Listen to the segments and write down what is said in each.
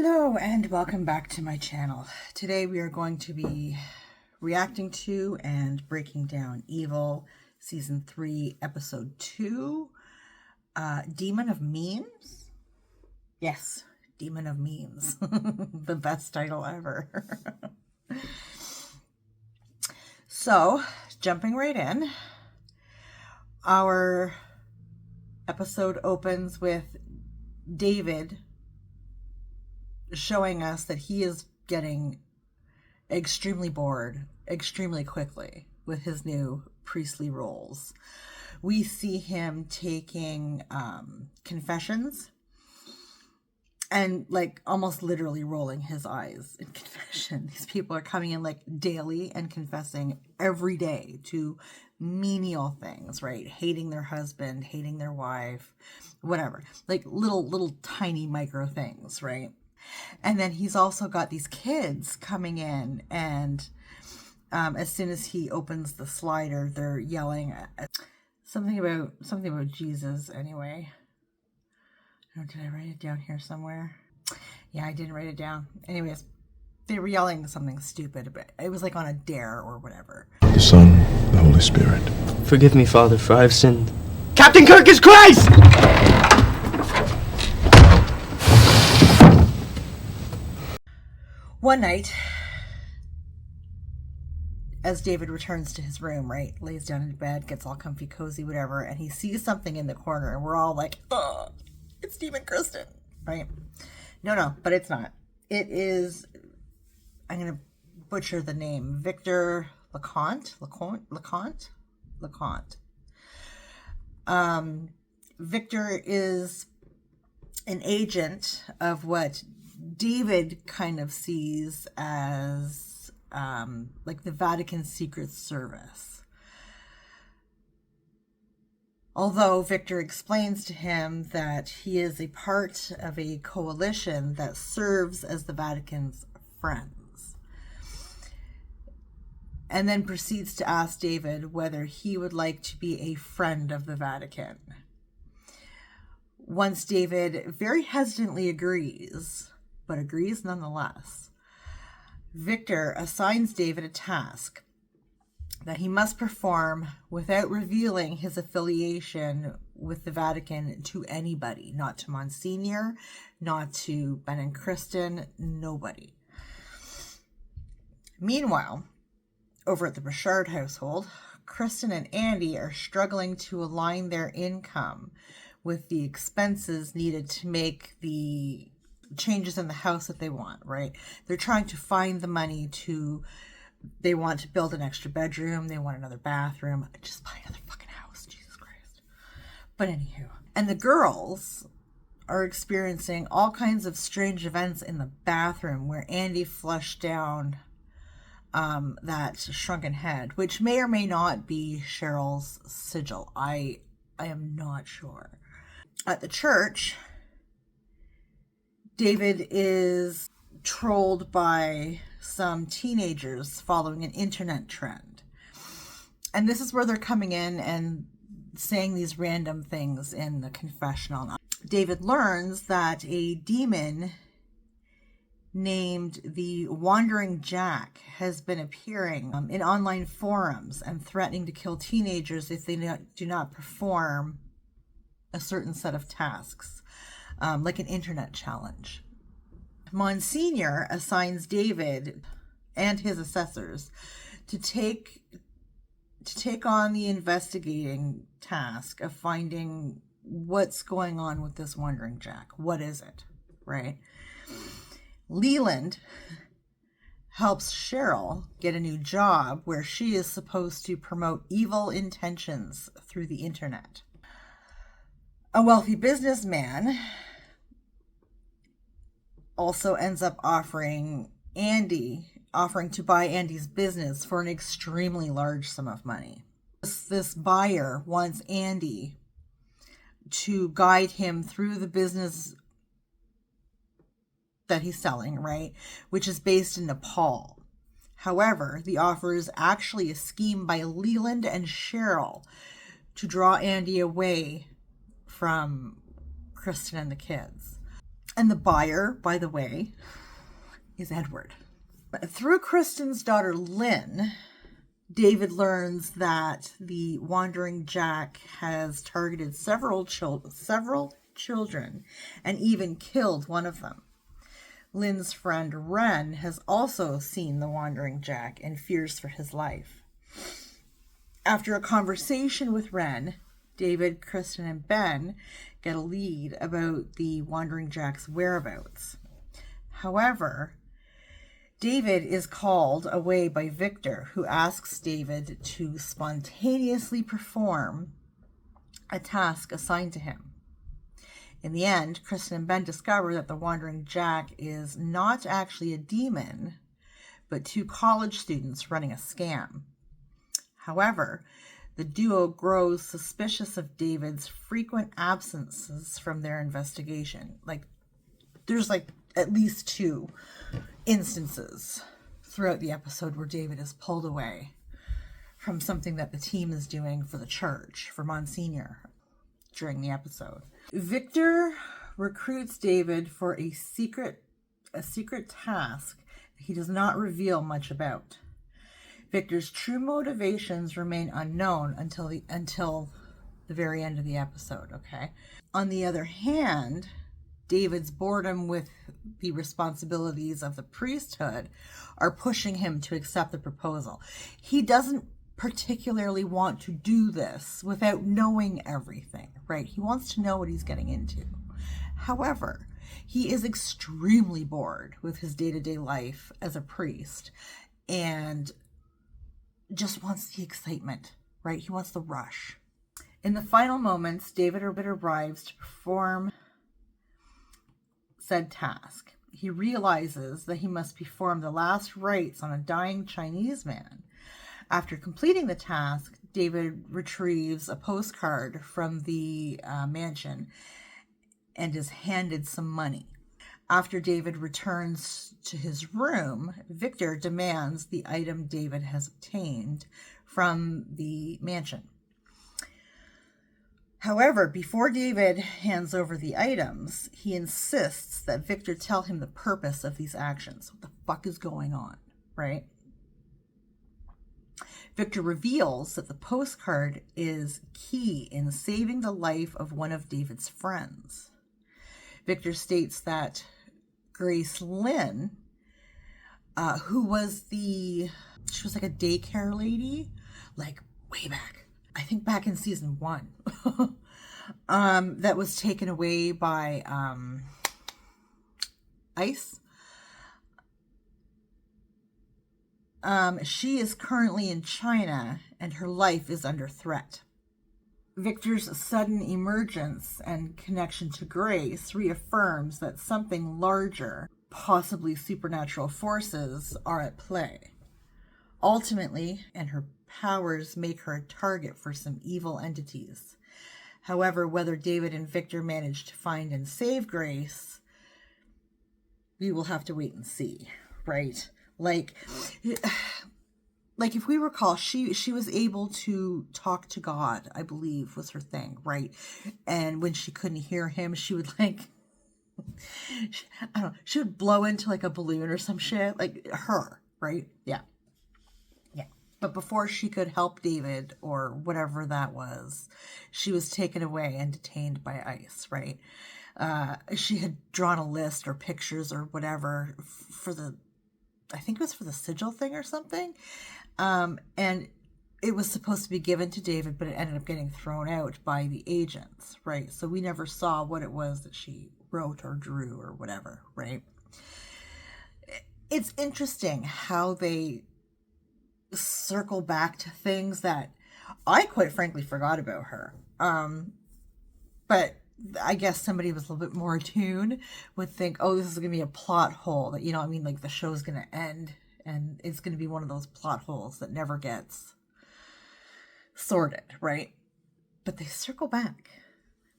Hello and welcome back to my channel. Today we are going to be reacting to and breaking down Evil Season 3 Episode 2, Demon of Memes? Yes, Demon of Memes. The best title ever. So, jumping right in, our episode opens with David showing us that he is getting extremely bored extremely quickly with his new priestly roles. We see him taking confessions and like almost literally rolling his eyes in confession. These people are coming in like daily and confessing every day to menial things, right? Hating their husband, hating their wife, whatever. Like little tiny micro things, right? And then he's also got these kids coming in, and as soon as he opens the slider, they're yelling at something about Jesus. Anyway, oh, did I write it down here somewhere? Yeah, I didn't write it down. Anyways, they were yelling something stupid, but it was like on a dare or whatever. The Son, the Holy Spirit. Forgive me, Father, for I've sinned. Captain Kirk is Christ! One night, as David returns to his room, right, lays down in bed, gets all comfy, cozy, whatever, and he sees something in the corner, and we're all like, oh, it's Demon Kristen, right? No, but it's not. It is, I'm going to butcher the name, Victor LeConte. Victor is an agent of what David kind of sees as like the Vatican Secret Service. Although Victor explains to him that he is a part of a coalition that serves as the Vatican's friends. And then proceeds to ask David whether he would like to be a friend of the Vatican. Once David very hesitantly agrees, but agrees nonetheless, Victor assigns David a task that he must perform without revealing his affiliation with the Vatican to anybody, not to Monsignor, not to Ben and Kristen, nobody. Meanwhile, over at the Burchard household, Kristen and Andy are struggling to align their income with the expenses needed to make the changes in the house that they want, right? They're trying to find the money they want to build an extra bedroom, they want another bathroom, just buy another fucking house, Jesus Christ. But anywho, and the girls are experiencing all kinds of strange events in the bathroom where Andy flushed down that shrunken head, which may or may not be Cheryl's sigil. I am not sure. At the church, David is trolled by some teenagers following an internet trend. And this is where they're coming in and saying these random things in the confessional. David learns that a demon named the Wandering Jack has been appearing in online forums and threatening to kill teenagers if they do not perform a certain set of tasks. Like an internet challenge. Monsignor assigns David and his assessors to take on the investigating task of finding what's going on with this Wandering Jack. What is it, right? Leland helps Cheryl get a new job where she is supposed to promote evil intentions through the internet. A wealthy businessman also ends up offering to buy Andy's business for an extremely large sum of money. This buyer wants Andy to guide him through the business that he's selling, right? Which is based in Nepal. However, the offer is actually a scheme by Leland and Cheryl to draw Andy away from Kristen and the kids. And the buyer, by the way, is Edward. Through Kristen's daughter, Lynn, David learns that the Wandering Jack has targeted several children and even killed one of them. Lynn's friend Wren has also seen the Wandering Jack and fears for his life. After a conversation with Wren, David, Kristen, and Ben get a lead about the Wandering Jack's whereabouts. However, David is called away by Victor, who asks David to spontaneously perform a task assigned to him. In the end, Kristen and Ben discover that the Wandering Jack is not actually a demon, but two college students running a scam. However, the duo grows suspicious of David's frequent absences from their investigation. There's at least 2 instances throughout the episode where David is pulled away from something that the team is doing for the church, for Monsignor, during the episode. Victor recruits David for a secret task that he does not reveal much about. Victor's true motivations remain unknown until the very end of the episode, okay? On the other hand, David's boredom with the responsibilities of the priesthood are pushing him to accept the proposal. He doesn't particularly want to do this without knowing everything, right? He wants to know what he's getting into. However, he is extremely bored with his day-to-day life as a priest and just wants the excitement, right? He wants the rush. In the final moments, David arrives to perform said task. He realizes that he must perform the last rites on a dying Chinese man. After completing the task, David retrieves a postcard from the mansion and is handed some money. After David returns to his room, Victor demands the item David has obtained from the mansion. However, before David hands over the items, he insists that Victor tell him the purpose of these actions. What the fuck is going on, right? Victor reveals that the postcard is key in saving the life of one of David's friends. Victor states that Grace Lynn, who was she was like a daycare lady, like way back. I think back in season 1, that was taken away by ICE. She is currently in China and her life is under threat. Victor's sudden emergence and connection to Grace reaffirms that something larger, possibly supernatural forces, are at play. Ultimately, and her powers make her a target for some evil entities. However, whether David and Victor manage to find and save Grace, we will have to wait and see, right? Like if we recall, she was able to talk to God, I believe was her thing, right? And when she couldn't hear him, she would she would blow into like a balloon or some shit, like her, right? Yeah. But before she could help David or whatever that was, she was taken away and detained by ICE, right? She had drawn a list or pictures or whatever I think it was for the sigil thing or something. And it was supposed to be given to David, but it ended up getting thrown out by the agents, right? So we never saw what it was that she wrote or drew or whatever, right? It's interesting how they circle back to things that I quite frankly forgot about her. But I guess somebody was a little bit more attuned would think, oh, this is going to be a plot hole that, like the show's going to end and it's going to be one of those plot holes that never gets sorted, right? But they circle back.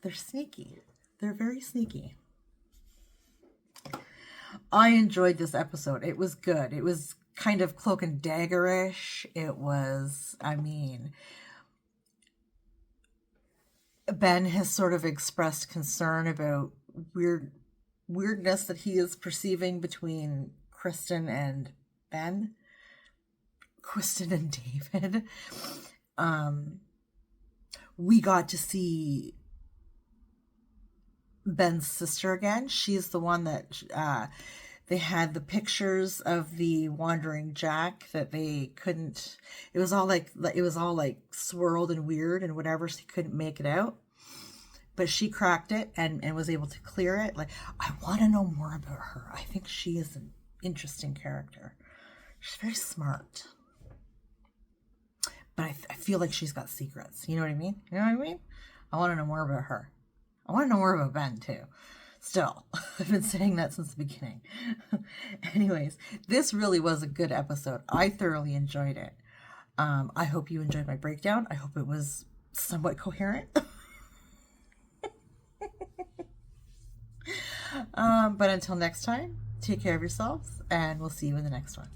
They're sneaky. They're very sneaky. I enjoyed this episode. It was good. It was kind of cloak and daggerish. It was, Ben has sort of expressed concern about weird weirdness that he is perceiving between Kristen and Ben. Kristen and David. We got to see Ben's sister again. She's the one that they had the pictures of the wandering Jack that they couldn't. It was all like swirled and weird and whatever, so he couldn't make it out. But she cracked it and was able to clear it. Like, I want to know more about her. I think she is an interesting character. She's very smart. But I feel like she's got secrets. You know what I mean? You know what I mean? I want to know more about her. I want to know more about Ben, too. Still, I've been saying that since the beginning. Anyways, this really was a good episode. I thoroughly enjoyed it. I hope you enjoyed my breakdown. I hope it was somewhat coherent. But until next time, take care of yourselves, and we'll see you in the next one.